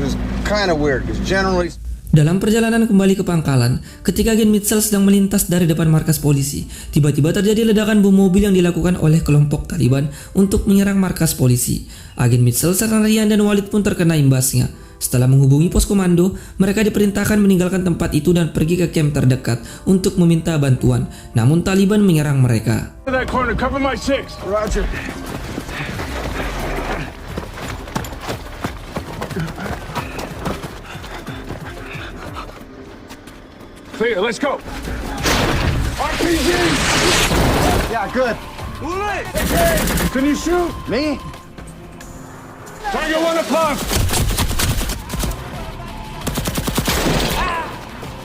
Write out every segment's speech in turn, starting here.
was kind of weird because generally. Dalam perjalanan kembali ke pangkalan, ketika agen Mitchell sedang melintas dari depan markas polisi, tiba-tiba terjadi ledakan bom mobil yang dilakukan oleh kelompok Taliban untuk menyerang markas polisi. Agen Mitchell, Sersan Ryan, dan Walid pun terkena imbasnya. Setelah menghubungi pos komando, mereka diperintahkan meninggalkan tempat itu dan pergi ke camp terdekat untuk meminta bantuan. Namun Taliban menyerang mereka. Roger. Clear, let's go. RPG! Yeah, good. Can you shoot? Me? Target 1 o'clock.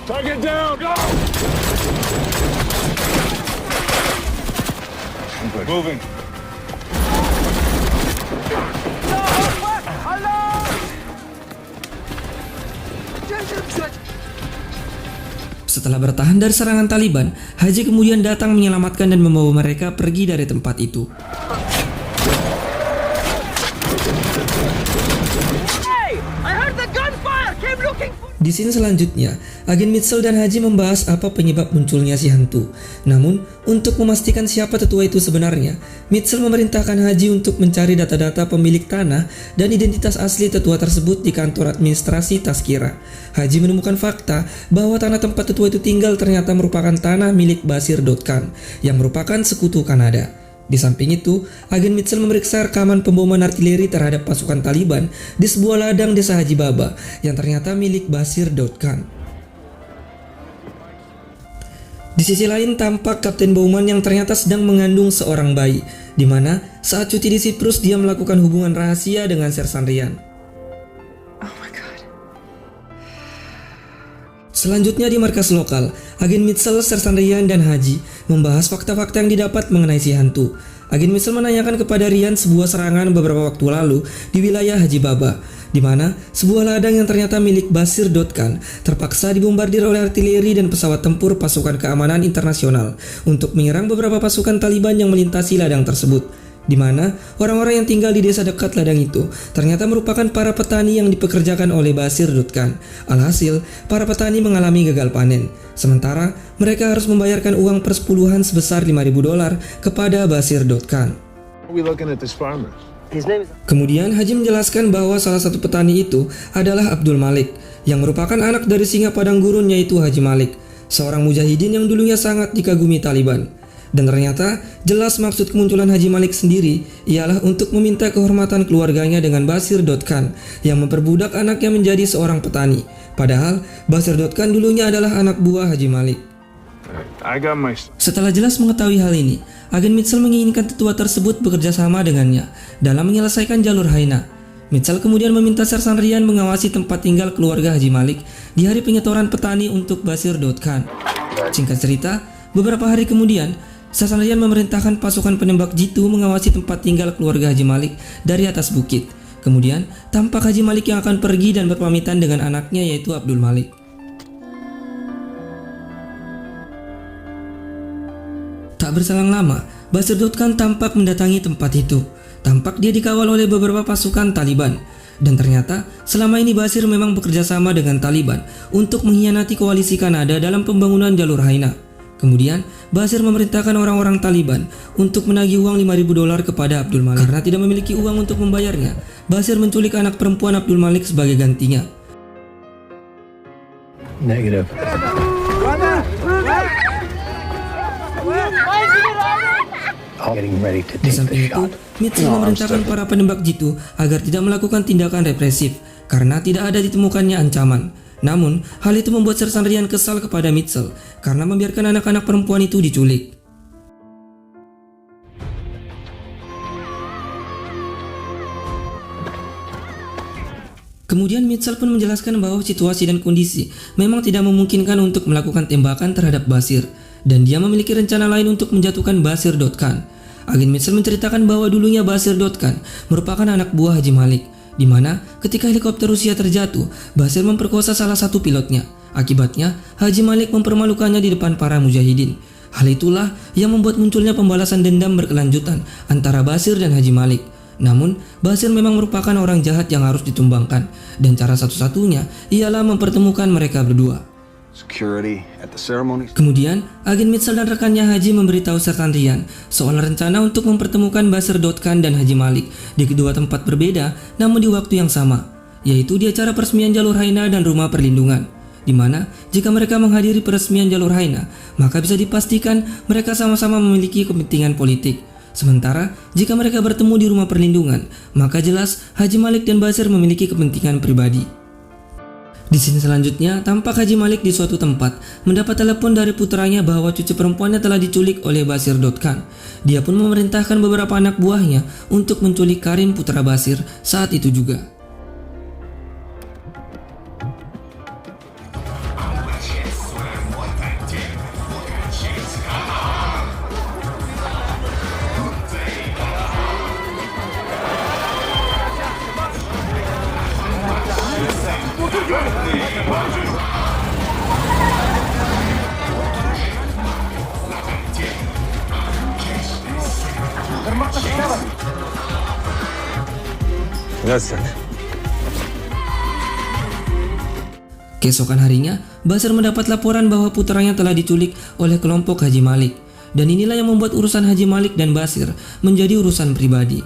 Target down, go! Moving. Setelah bertahan dari serangan Taliban, Haji kemudian datang menyelamatkan dan membawa mereka pergi dari tempat itu. Di scene selanjutnya, agen Mitchell dan Haji membahas apa penyebab munculnya si hantu. Namun, untuk memastikan siapa tetua itu sebenarnya, Mitchell memerintahkan Haji untuk mencari data-data pemilik tanah dan identitas asli tetua tersebut di kantor administrasi Tazkirah. Haji menemukan fakta bahwa tanah tempat tetua itu tinggal ternyata merupakan tanah milik Bashir Khan, yang merupakan sekutu Kanada. Di samping itu, agen Mitchell memeriksa rekaman pemboman artileri terhadap pasukan Taliban di sebuah ladang desa Haji Baba yang ternyata milik Bashir Khan. Di sisi lain, tampak Kapten Bowman yang ternyata sedang mengandung seorang bayi, di mana saat cuti di Siprus dia melakukan hubungan rahasia dengan Sersan Ryan. Selanjutnya di markas lokal, agen Mitchell, Sersan Ryan, dan Haji membahas fakta-fakta yang didapat mengenai si hantu. Agen Mitchell menanyakan kepada Ryan sebuah serangan beberapa waktu lalu di wilayah Haji Baba, di mana sebuah ladang yang ternyata milik Bashir Khan terpaksa dibombardir oleh artileri dan pesawat tempur pasukan keamanan internasional untuk menyerang beberapa pasukan Taliban yang melintasi ladang tersebut, di mana orang-orang yang tinggal di desa dekat ladang itu ternyata merupakan para petani yang dipekerjakan oleh Bashir Khan. Alhasil, para petani mengalami gagal panen, sementara mereka harus membayarkan uang persepuluhan sebesar $5.000 kepada Bashir Khan. Kemudian Haji menjelaskan bahwa salah satu petani itu adalah Abdul Malik, yang merupakan anak dari singa padang gurun yaitu Haji Malik, seorang mujahidin yang dulunya sangat dikagumi Taliban. Dan ternyata jelas maksud kemunculan Haji Malik sendiri ialah untuk meminta kehormatan keluarganya dengan Bashir Khan yang memperbudak anaknya menjadi seorang petani. Padahal Bashir Khan dulunya adalah anak buah Haji Malik. Setelah jelas mengetahui hal ini, agen Mitchell menginginkan tetua tersebut bekerja sama dengannya dalam menyelesaikan jalur Haina. Mitchell kemudian meminta Sersan Ryan mengawasi tempat tinggal keluarga Haji Malik di hari penyetoran petani untuk Bashir Khan. Singkat cerita, beberapa hari kemudian, Sersan Ryan memerintahkan pasukan penembak jitu mengawasi tempat tinggal keluarga Haji Malik dari atas bukit. Kemudian, tampak Haji Malik yang akan pergi dan berpamitan dengan anaknya yaitu Abdul Malik. Tak berselang lama, Bashir Khan tampak mendatangi tempat itu. Tampak dia dikawal oleh beberapa pasukan Taliban. Dan ternyata, selama ini Bashir memang bekerja sama dengan Taliban untuk mengkhianati koalisi Kanada dalam pembangunan jalur Haina. Kemudian, Bashir memerintahkan orang-orang Taliban untuk menagih uang $5.000 kepada Abdul Malik. Karena tidak memiliki uang untuk membayarnya, Bashir menculik anak perempuan Abdul Malik sebagai gantinya. Negative. Di samping itu, Mitchell memerintahkan para penembak jitu agar tidak melakukan tindakan represif karena tidak ada ditemukannya ancaman. Namun, hal itu membuat Sersan Ryan kesal kepada Mitchell karena membiarkan anak-anak perempuan itu diculik. Kemudian Mitchell pun menjelaskan bahwa situasi dan kondisi memang tidak memungkinkan untuk melakukan tembakan terhadap Bashir, dan dia memiliki rencana lain untuk menjatuhkan Bashir Khan. Agen Mitchell menceritakan bahwa dulunya Bashir Khan merupakan anak buah Haji Malik, di mana ketika helikopter Rusia terjatuh, Bashir memperkosa salah satu pilotnya. Akibatnya, Haji Malik mempermalukannya di depan para mujahidin. Hal itulah yang membuat munculnya pembalasan dendam berkelanjutan antara Bashir dan Haji Malik. Namun, Basir memang merupakan orang jahat yang harus ditumbangkan, dan cara satu-satunya ialah mempertemukan mereka berdua. Security at the ceremonies. Kemudian, agen Mitchell dan rekannya Haji memberitahu Sersan Ryan soal rencana untuk mempertemukan Basir Dotkan dan Haji Malik di kedua tempat berbeda namun di waktu yang sama, yaitu di acara peresmian Jalur Haina dan Rumah Perlindungan, di mana jika mereka menghadiri peresmian Jalur Haina, maka bisa dipastikan mereka sama-sama memiliki kepentingan politik. Sementara jika mereka bertemu di Rumah Perlindungan, maka jelas Haji Malik dan Basir memiliki kepentingan pribadi. Di sini selanjutnya, tampak Haji Malik di suatu tempat mendapat telepon dari putranya bahwa cucu perempuannya telah diculik oleh Basir Dotkan. Dia pun memerintahkan beberapa anak buahnya untuk menculik Karim putra Basir saat itu juga. Keesokan harinya, Basir mendapat laporan bahwa putranya telah diculik oleh kelompok Haji Malik, dan inilah yang membuat urusan Haji Malik dan Basir menjadi urusan pribadi.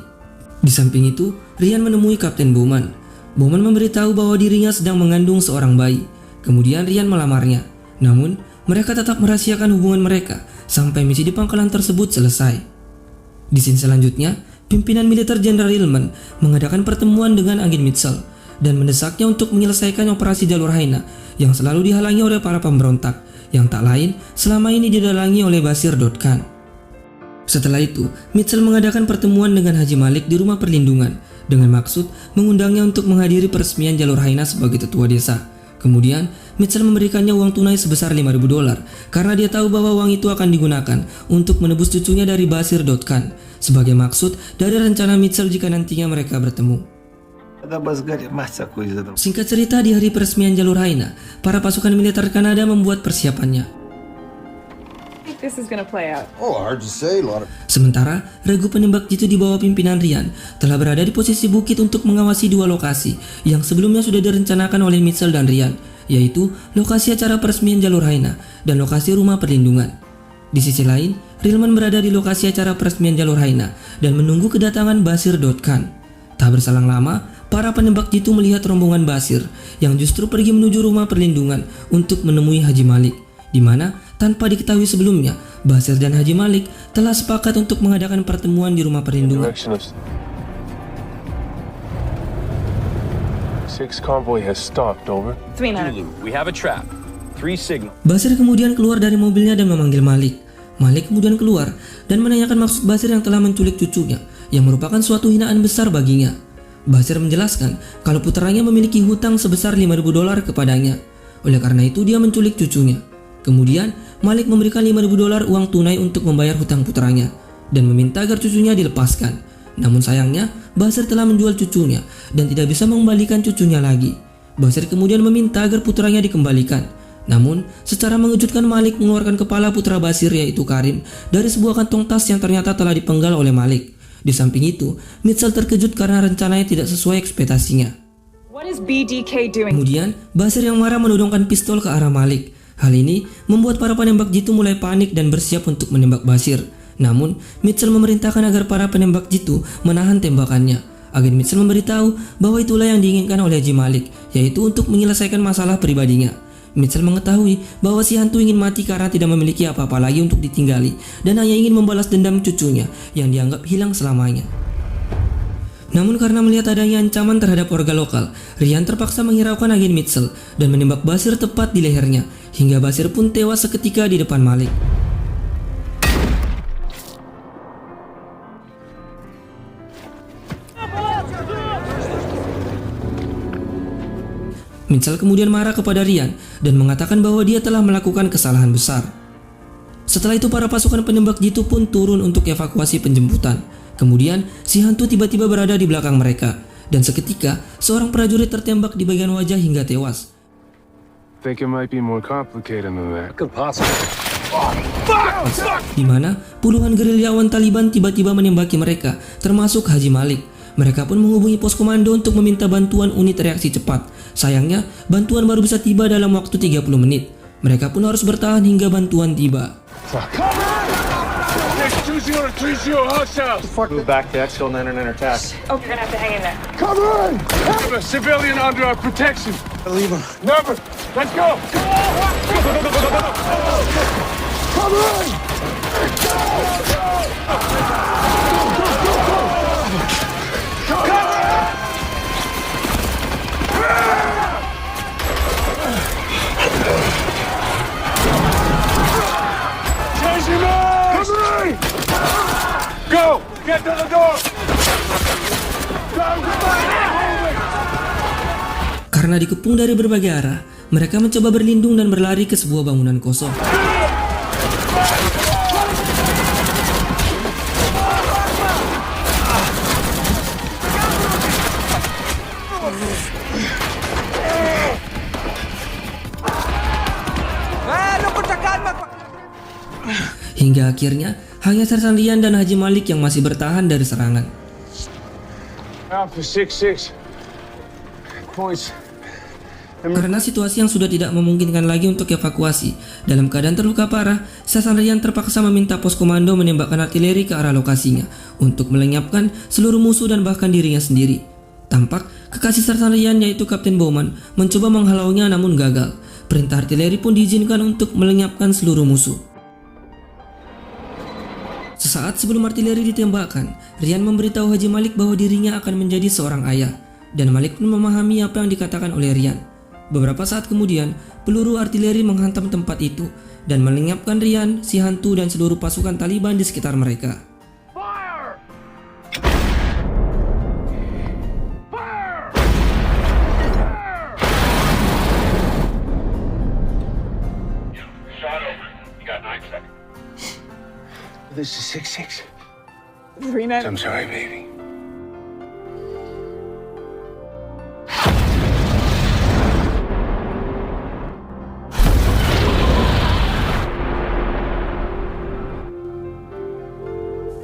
Di samping itu, Ryan menemui Kapten Bowman. Bowman memberitahu bahwa dirinya sedang mengandung seorang bayi. Kemudian Ryan melamarnya. Namun, mereka tetap merahasiakan hubungan mereka sampai misi di pangkalan tersebut selesai. Di scene selanjutnya, pimpinan militer Jenderal Hillman mengadakan pertemuan dengan agen Mitchell dan mendesaknya untuk menyelesaikan operasi Jalur Haina yang selalu dihalangi oleh para pemberontak yang tak lain selama ini didalangi oleh Basir Dotkan. Setelah itu, Mitchell mengadakan pertemuan dengan Haji Malik di Rumah Perlindungan dengan maksud mengundangnya untuk menghadiri peresmian Jalur Haina sebagai tetua desa. Kemudian, Mitchell memberikannya uang tunai sebesar $5.000 karena dia tahu bahwa uang itu akan digunakan untuk menebus cucunya dari Basir Dotkan sebagai maksud dari rencana Mitchell jika nantinya mereka bertemu. Singkat cerita, di hari peresmian Jalur Haina, para pasukan militer Kanada membuat persiapannya. This is gonna play out. Oh, hard to say. A lot of Sementara, regu penembak jitu di bawah pimpinan Ryan telah berada di posisi bukit untuk mengawasi dua lokasi yang sebelumnya sudah direncanakan oleh Mitchell dan Ryan, yaitu lokasi acara peresmian Jalur Haina dan lokasi Rumah Perlindungan. Di sisi lain, Rilman berada di lokasi acara peresmian Jalur Haina dan menunggu kedatangan Basir Dotkan. Tak berselang lama, para penembak jitu melihat rombongan Basir yang justru pergi menuju Rumah Perlindungan untuk menemui Haji Malik, di mana tanpa diketahui sebelumnya, Basir dan Haji Malik telah sepakat untuk mengadakan pertemuan di Rumah Perlindungan. Six convoy has stopped, over. 300. We have a trap. 3 signal. Basir kemudian keluar dari mobilnya dan memanggil Malik. Malik kemudian keluar dan menanyakan maksud Basir yang telah menculik cucunya, yang merupakan suatu hinaan besar baginya. Basir menjelaskan kalau putranya memiliki hutang sebesar $5.000 kepadanya. Oleh karena itu dia menculik cucunya. Kemudian Malik memberikan $5.000 uang tunai untuk membayar hutang putranya dan meminta agar cucunya dilepaskan. Namun sayangnya, Basir telah menjual cucunya dan tidak bisa mengembalikan cucunya lagi. Basir kemudian meminta agar putranya dikembalikan. Namun, secara mengejutkan Malik mengeluarkan kepala putra Basir yaitu Karim dari sebuah kantong tas yang ternyata telah dipenggal oleh Malik. Di samping itu, Mitchell terkejut karena rencananya tidak sesuai ekspektasinya. What is BDK doing? Kemudian, Basir yang marah menodongkan pistol ke arah Malik. Hal ini membuat para penembak jitu mulai panik dan bersiap untuk menembak Basir. Namun, Mitchell memerintahkan agar para penembak jitu menahan tembakannya. Agen Mitchell memberitahu bahwa itulah yang diinginkan oleh Haji Malik, yaitu untuk menyelesaikan masalah pribadinya. Mitchell mengetahui bahwa si hantu ingin mati karena tidak memiliki apa-apa lagi untuk ditinggali dan hanya ingin membalas dendam cucunya yang dianggap hilang selamanya. Namun karena melihat adanya ancaman terhadap warga lokal, Ryan terpaksa menghiraukan agen Mitchell dan menembak Basir tepat di lehernya, hingga Basir pun tewas seketika di depan Malik. Mitchell kemudian marah kepada Ryan dan mengatakan bahwa dia telah melakukan kesalahan besar. Setelah itu para pasukan penembak jitu pun turun untuk evakuasi penjemputan. Kemudian si hantu tiba-tiba berada di belakang mereka dan seketika seorang prajurit tertembak di bagian wajah hingga tewas. Think it might be more complicated than that. Could possibly. Di mana puluhan gerilyawan Taliban tiba-tiba menembaki mereka, termasuk Haji Malik. Mereka pun menghubungi pos komando untuk meminta bantuan unit reaksi cepat. Sayangnya, bantuan baru bisa tiba dalam waktu 30 menit. Mereka pun harus bertahan hingga bantuan tiba. Move back to Exfil 999 attack. Oh, you're gonna have to hang in there. We have a civilian under our protection. Leave him. Never. Let's go. Chasing us! Go! Get to the door! Karena dikepung dari berbagai arah, mereka mencoba berlindung dan berlari ke sebuah bangunan kosong. Hingga akhirnya hanya Sersan Rian dan Haji Malik yang masih bertahan dari serangan. Alpha 6-6. Points. Karena situasi yang sudah tidak memungkinkan lagi untuk evakuasi, dalam keadaan terluka parah, Sersan Rian terpaksa meminta pos komando menembakkan artileri ke arah lokasinya untuk melenyapkan seluruh musuh dan bahkan dirinya sendiri. Tampak kekasih Sersan Rian yaitu Kapten Bowman mencoba menghalaunya namun gagal. Perintah artileri pun diizinkan untuk melenyapkan seluruh musuh. Sesaat sebelum artileri ditembakkan, Rian memberitahu Haji Malik bahwa dirinya akan menjadi seorang ayah, dan Malik pun memahami apa yang dikatakan oleh Rian. Beberapa saat kemudian, peluru artileri menghantam tempat itu dan melenyapkan Rian, si hantu dan seluruh pasukan Taliban di sekitar mereka. This is 6-6. 3-9. I'm sorry, baby.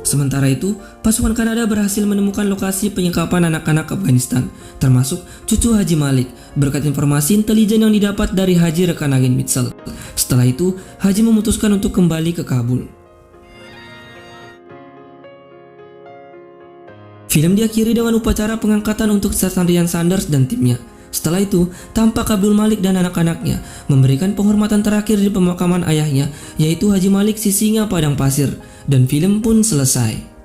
Sementara itu, pasukan Kanada berhasil menemukan lokasi penyekapan anak-anak Afghanistan, termasuk cucu Haji Malik, berkat informasi intelijen yang didapat dari Haji rekan agen Mitchell. Setelah itu, Haji memutuskan untuk kembali ke Kabul. Film diakhiri dengan upacara pengangkatan untuk Sersan Rian Sanders dan timnya. Setelah itu, tampak Abdul Malik dan anak-anaknya memberikan penghormatan terakhir di pemakaman ayahnya, yaitu Haji Malik si singa padang pasir, dan film pun selesai.